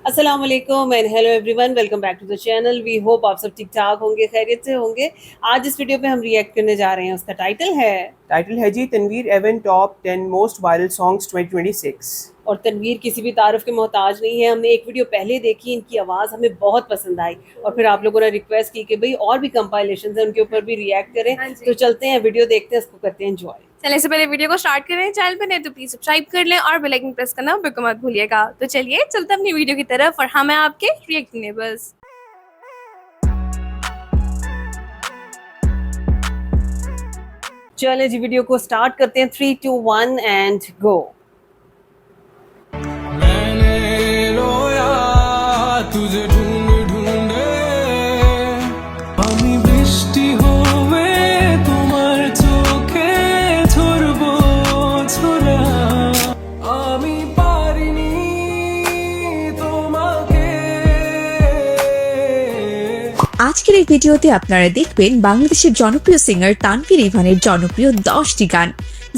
अस्सलाम वालेकुम and hello everyone, welcome back to the channel. We hope आप सब ठीक ठाक होंगे, खैरियत से होंगे। आज इस वीडियो पे हम रिएक्ट करने जा रहे हैं, उसका टाइटल है जी Tanveer Evan top 10 most viral songs 2026। और तनवीर किसी भी तारीफ के मोहताज नहीं है। हमने एक वीडियो पहले देखी, इनकी आवाज़ हमें बहुत पसंद आई और फिर आप लोगों ने रिक्वेस्ट की कि भाई और भी कंपाइलेशन है, उनके ऊपर भी रिएक्ट करें। तो चलते हैं, वीडियो देखते हैं, इसको करते हैं एंजॉय। चलने से पहले वीडियो को स्टार्ट करें, चैनल पर नए तो प्लीज सब्सक्राइब कर लें और बेल आइकन प्रेस करना बिल्कुल मत भूलिएगा। तो चलिए चलते हैं अपनी वीडियो की तरफ और हम हैं आपके रिएक्टिंग नेबर्स। चलें जी, वीडियो को स्टार्ट करते हैं। 3, 2, 1 एंड गो। मैंने रोया तुझे ढूंढ ढूंढे, আমি বৃষ্টি হবে তোমার চোখে ঝরবো ঝরা, আমি পারিনি তোমাকে। আজকের এই ভিডিওতে আপনারা দেখবেন বাংলাদেশের জনপ্রিয় সিঙ্গার তানভীর ইভানের জনপ্রিয় 10টি গান,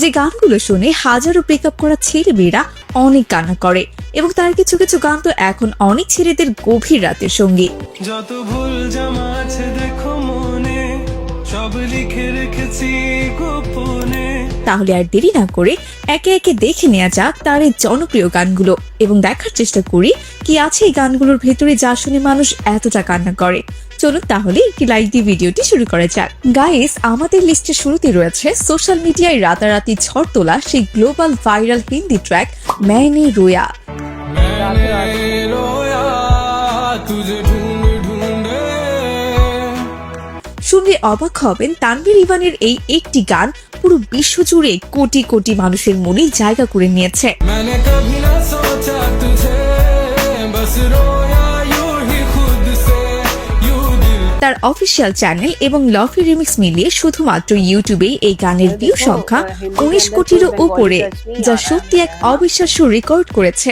যে গানগুলো শুনে হাজারো ব্রেকআপ করা ছেলেমেয়েরা অনেক কান্না করে এবং তার কিছু কিছু গান তো এখন অনেক ছেলেদের গভীর রাতের সঙ্গী। যত ভুল জামা আছে দেখো মনে, সব লিখে রেখেছি গোপনে। তাহলে আর দেরি না করে একে একে দেখে নেওয়া যাক তার এই জনপ্রিয় গানগুলো এবং দেখার চেষ্টা করি কি আছে এই গানগুলোর ভেতরে যা শুনে মানুষ এতটা কান্না করে। চলুন তাহলে একটি লাইক দিয়ে ভিডিওটি শুরু করা যাক। গাইস, আমাদের লিস্টে শুরুতে রয়েছে সোশ্যাল মিডিয়ায় রাতারাতি ঝড় তোলা সেই গ্লোবাল ভাইরাল হিন্দি ট্র্যাক मैंने रोया। শুনলে অবাক হবেন, তানভীর ইভানের এই একটি গান পুরো বিশ্ব জুড়ে কোটি কোটি মানুষের মনে জায়গা করে নিয়েছে। তার অফিসিয়াল চ্যানেল এবং লফি রিমিক্স মিলিয়ে শুধুমাত্র ইউটিউবেই এই গানের ভিউ সংখ্যা 19 কোটিরও উপরে, যা সত্যি এক অবিশ্বাস্য রেকর্ড করেছে।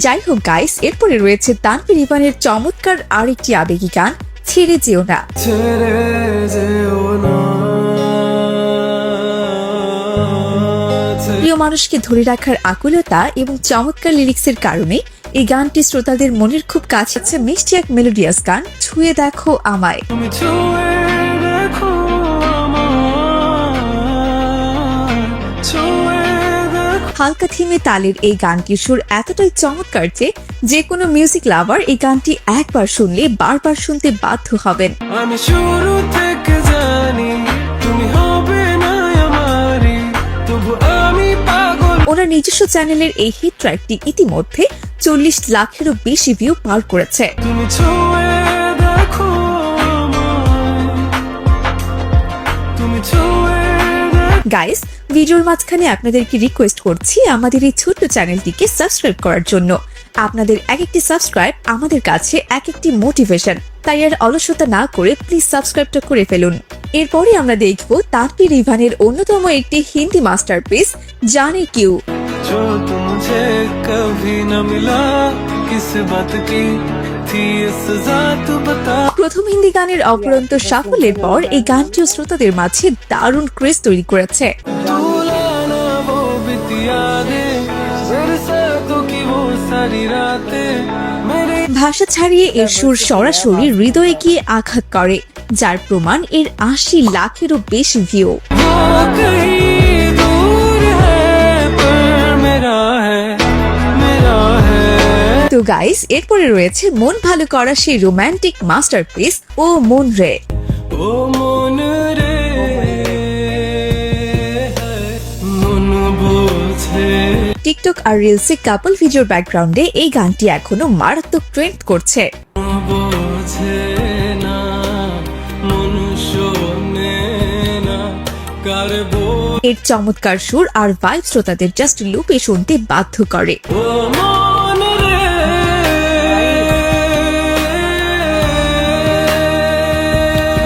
যাই হোক গাইস, এরপরে রয়েছে তানভীর ইভানের চমৎকার আরেকটি আবেগী গান ছেড়ে যেও না। প্রিয় মানুষকে ধরে রাখার আকুলতা এবং চমৎকার লিরিক্সের কারণে এই গানটি শ্রোতাদের মনের খুব কাছে। মিষ্টি এক মেলোডিয়াস গান ছুঁয়ে দেখো আমায়। হালকা থিমে তালের এই গানটির সুর এতটাই চমৎকার যে কোনো মিউজিক লাভার এই গানটি একবার শুনলে বারবার শুনতে বাধ্য হবেন। আমি শুরু থেকে জানি তুমি হবে না আমারই, তবু আমি পাগল। ওনার নিজস্ব চ্যানেলের এই হিট ট্র্যাকটি ইতিমধ্যে 40 লাখেরও বেশি ভিউ পার করেছে। তুমি ছুঁয়ে দেখো আমায়, তুমি ছুঁয়ে। গাইস, ভিডিওর মাঝখানে আপনাদেরকে রিকোয়েস্ট করছি আমাদের এই ছোট্ট চ্যানেলটিকে সাবস্ক্রাইব করার জন্য। আপনাদের এক একটি সাবস্ক্রাইব আমাদের কাছে এক একটি মোটিভেশন, তাই আর অলসতা না করে প্লিজ সাবস্ক্রাইবটা করে ফেলুন। এরপরে আমরা দেখব তানভীর ইভানের অন্যতম একটি হিন্দি মাস্টারপিস জানে কিউ। जो तुझे कभी न मिला किस बात की थी सजा तू बता। প্রথম হিন্দি গানের অপরন্ত সাফল্যের পর এই গানটিও শ্রোতাদের মাঝে দারুণ ক্রেজ তৈরি করেছে। भूलाना वो बीती यादें, बरसातों की वो सारी रातें मेरे। ভাষা ছাড়িয়ে এর সুর সরাসরি হৃদয়ে গিয়ে আঘাত করে, যার প্রমাণ এর 80 লাখেরও বেশি ভিউ। वो कहीं दूर है पर मेरा है, मेरा है। তো গাইস, এরপরে রয়েছে মন ভালো করা সেই রোমান্টিক মাস্টারপিস ও মন রে। ओ मन रे मन बोझे। টিকটক আর রিলসে কাপল ভিডিওর ব্যাকগ্রাউন্ডে এই গানটি এখনো মারাত্মক ট্রেন্ড করছে। বোঝে না মন শোনে না কার এর চমৎকার সুর আর ভাইব শ্রোতাদের জাস্ট লুপে শুনতে বাধ্য করে। ও মন রে।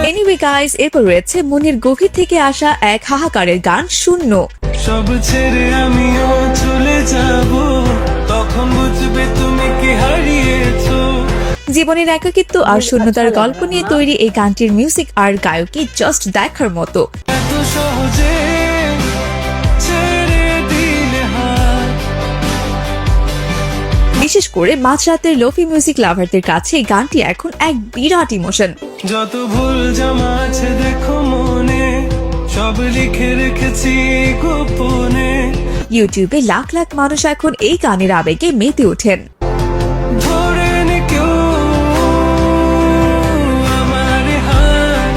এনিওয়ে গাইস, এরপর রয়েছে মনের গভীর থেকে আসা এক হাহাকারের গান শূন্য। সব ছেড়ে আমিও চলে যাব, তখন বুঝবে তুমি কি হারিয়েছো। জীবনের একাকিত্ব আর শূন্যতার গল্প নিয়ে তৈরি এই গানটির মিউজিক আর গায়কী জাস্ট দেখার মতো। এত সহজে করে মাঝরাতের লোফি মিউজিক লাভারদের কাছে এই গানটি এখন এক বিরাট ইমোশন। যত ভুল জমা আছে দেখো মনে, সব লিখে রেখেছি গোপনে। ইউটিউবে লাখ লাখ মানুষ এখন এই গানের আবেগে মেতে ওঠেন। ধরে নে কেউ আমার হাত।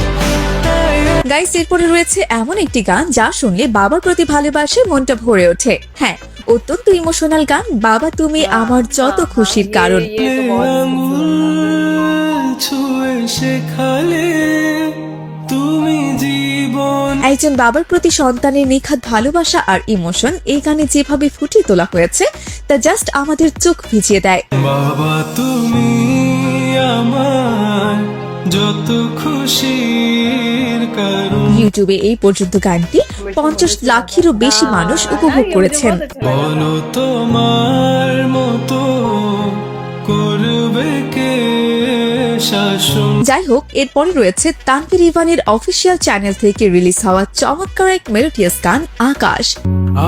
গাইস, এরপরে রয়েছে এমন একটি গান যা শুনলে বাবার প্রতি ভালোবাসে মনটা ভরে ওঠে। হ্যাঁ, অত্যন্ত ইমোশনাল গান বাবা তুমি আমার যত খুশির কারণ। ये तो बहुत আঙুল ছুঁয়ে শেখালে তুমি জীবন। একজন বাবার প্রতি সন্তানের নিখাত ভালোবাসা আর ইমোশন এই গানে যেভাবে ফুটিয়ে তোলা হয়েছে তা জাস্ট আমাদের চোখ ভিজিয়ে দেয়। বাবা তুমি আমার যত খুশির কারণ। ইউটিউবে এই পর্যন্ত গানটি 50 লাখেরও বেশি মানুষ উপভোগ করেছেন। বলো তোমার মতো করবে কে শাসন। যাই হোক, এরপরে রয়েছে তানভীর ইভানের অফিসিয়াল চ্যানেল থেকে রিলিজ হওয়া চমৎকার এক মেলোডিয়াস গান আকাশ।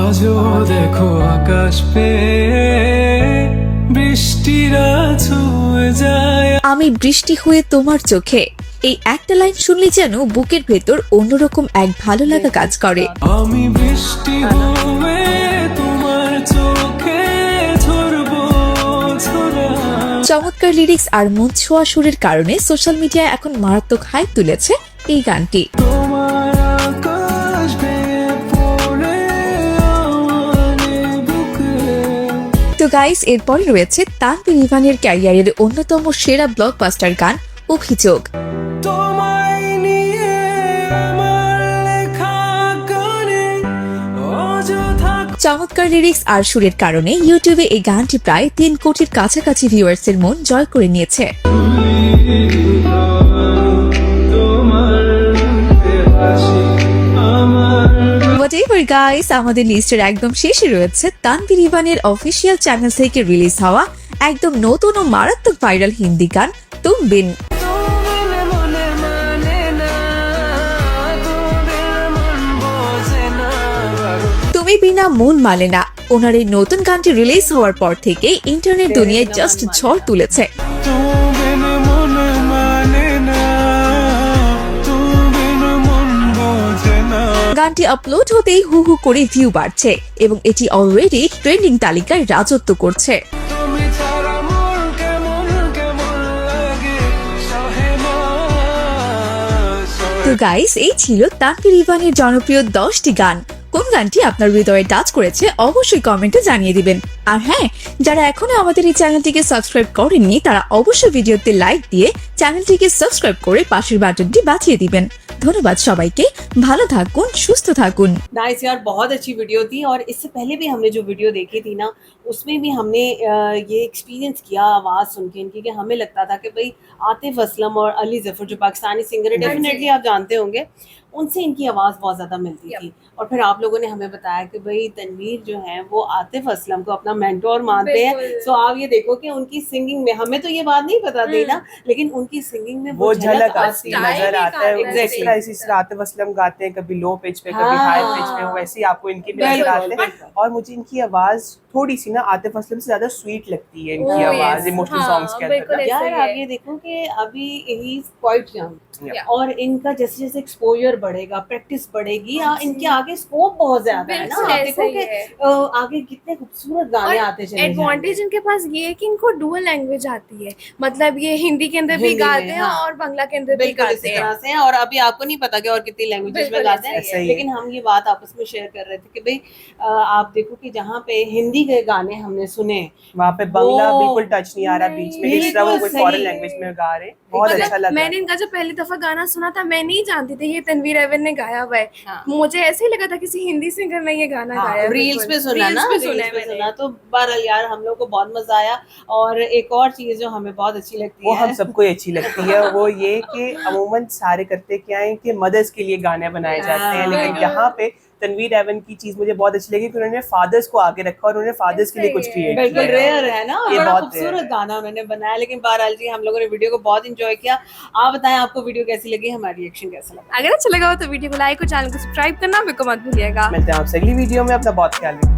আজও দেখো আকাশ পেয়ে বৃষ্টিরা ছুঁয়ে যায়। আমি বৃষ্টি হয়ে তোমার চোখে, এই একটা লাইন শুনলে যেন বুকের ভেতর অন্যরকম এক ভালো লাগা কাজ করে। আমি বৃষ্টি হয়ে তোমার চোখে ঝরবো ঝরা। চমৎকার লিরিক্স আর মন ছোঁয়া সুরের কারণে সোশ্যাল মিডিয়ায় এখন মারাত্মক হাইপ তুলেছে এই গানটি। তোমার আকাশ বেয়ে পড়ে আমার বুকে। তো গাইস, এরপরে রয়েছে তানভীর ইভানের ক্যারিয়ারের অন্যতম সেরা ব্লকবাস্টার গান অভিযোগ। তোমায় নিয়ে আমার লেখা গানে অযথা। চমৎকার লিরিক্স আর সুরের কারণে ইউটিউবে এই গানটি প্রায় 3 কোটির কাছাকাছি ভিউয়ার্সের মন জয় করে নিয়েছে। Whatever guys, আমাদের লিস্টের একদম শেষে রয়েছে তানভীর ইভানের অফিসিয়াল চ্যানেল থেকে রিলিজ হওয়া একদম নতুন ও মারাত্মক ভাইরাল হিন্দি গান তুম বিন। তুমি বিনা মন মানে না, ওনার এই নতুন গানটি রিলিজ হওয়ার পর থেকে ইন্টারনেট দুনিয়ায় জাস্ট ঝড় তুলেছে। গানটি আপলোড হতেই হু হু করে ভিউ বাড়ছে এবং এটি অলরেডি ট্রেন্ডিং তালিকায় রাজত্ব করছে। তো গাইস, এই ছিল তানভীর ইভানের জনপ্রিয় 10টি গান। কোন গানটি আপনার হৃদয়ে টাচ করেছে অবশ্যই কমেন্টে জানিয়ে দিবেন। আর হ্যাঁ, যারা এখনো আমাদের এই চ্যানেলটিকে সাবস্ক্রাইব করেননি তারা অবশ্যই ভিডিওতে লাইক দিয়ে চ্যানেলটিকে সাবস্ক্রাইব করে পাশের বাটনটি বাজিয়ে দিবেন। ধন্যবাদ সবাইকে, ভালো থাকুন, সুস্থ থাকুন। नाइस यार, बहुत अच्छी वीडियो थी। और इससे पहले भी हमने जो वीडियो देखी थी ना, उसमें भी हमने ये एक्सपीरियंस किया आवाज़ सुन के इनकी, कि हमें लगता था कि भाई आतिफ असलम और अली ज़फ़र जो पाकिस्तानी सिंगर है, डेफिनेटली आप जानते होंगे, उनसे इनकी आवाज़ बहुत ज़्यादा मिलती थी। और फिर आप लोगों ने हमें बताया कि भाई तनवीर जो है वो आतिफ असलम को अपना मेंटोर मानते हैं। सो आप ये देखो कि उनकी सिंगिंग में, हमें तो ये बात नहीं पता थी ना, लेकिन उनकी सिंगिंग में वो झलक आती है। नजर आता है। Exactly. इस तरह आतिफ असलम गाते हैं, कभी लो पिच पे, कभी हाई पिच पे, वैसे ही आपको इनकी भी नजर आते हैं। और मुझे इनकी आवाज थोड़ी सी ना आतिफ असलम से ज्यादा स्वीट लगती है इनकी आवाज इमोशनल सॉन्ग्स के अंदर। यार आप ये देखो कि अभी ही क्वाइट यंग, और इनका जैसे जैसे एक्सपोजर बढ़ेगा, प्रैक्टिस बढ़ेगी, इनके आगे स्कोप बहुत ज्यादा है ना। आप देखो कि आगे कितने खूबसूरत गाने आते चले जाएंगे। एडवांटेज इनके पास ये है कि इनको डुअल लैंग्वेज आती है, मतलब ये हिंदी के अंदर भी हिंदी में, गाते हैं हाँ। और बांग्ला के अंदर भी बिल्कुल इसी गाते हैं। तरह से हैं। और अभी आपको नहीं पता कि और कितनी लैंग्वेजेस में बिल्कुल गाते ऐसा ही हैं, है। लेकिन हम ये बात आपस में शेयर कर रहे थे कि भाई आप देखो कि जहाँ पे हिंदी के गाने हमने सुने, वहाँ पे बंगला वो- बिल्कुल टच नहीं आ रहा बीच में, जिस तरह वो कोई बिल्कुल फॉरेन सही। लैंग्वेज में गा रहे हैं, बहुत मतलब अच्छा लगा। मैंने इनका जब पहली दफा गाना सुना था, मैं नहीं जानती थी ये तनवीर एवन ने गाया हुआ है। हाँ। मुझे ऐसे ही लगा था किसी हिंदी सिंगर ने ये गाना गाया है। रील्स बिल्कुल। पे सुना Reels ना, पे रील्स है पे मैंने। सुना। तो बहरहाल यार हम लोग को बहुत मजा आया। और एक और चीज जो हमें बहुत अच्छी लगती वो है, हम सबको ही अच्छी लगती है, वो ये कि अमूमन सारे करते क्या है कि मदर्स के लिए गाने बनाए जाते हैं, लेकिन यहाँ पे तनवीर एवन की चीज मुझे बहुत अच्छी लगी कि उन्होंने फादर्स को आगे रखा और उन्होंने फादर्स के लिए कुछ क्रिएट बिल्कुल किया। रेयर है ना, ये बड़ा बहुत खूबसूरत rare है। गाना उन्होंने बनाया। लेकिन बहरहाल जी हम लोगों ने वीडियो को बहुत इंजॉय किया। आप बताएं आपको वीडियो कैसी लगी, हमारा रिएक्शन कैसा लगा। अगर अच्छा लगा हो तो वीडियो को लाइक और चैनल को सब्सक्राइब करना बिल्कुल मत भूलिएगा। मिलते हैं आपसे अगली वीडियो में, अपना बहुत ख्याल रखिए।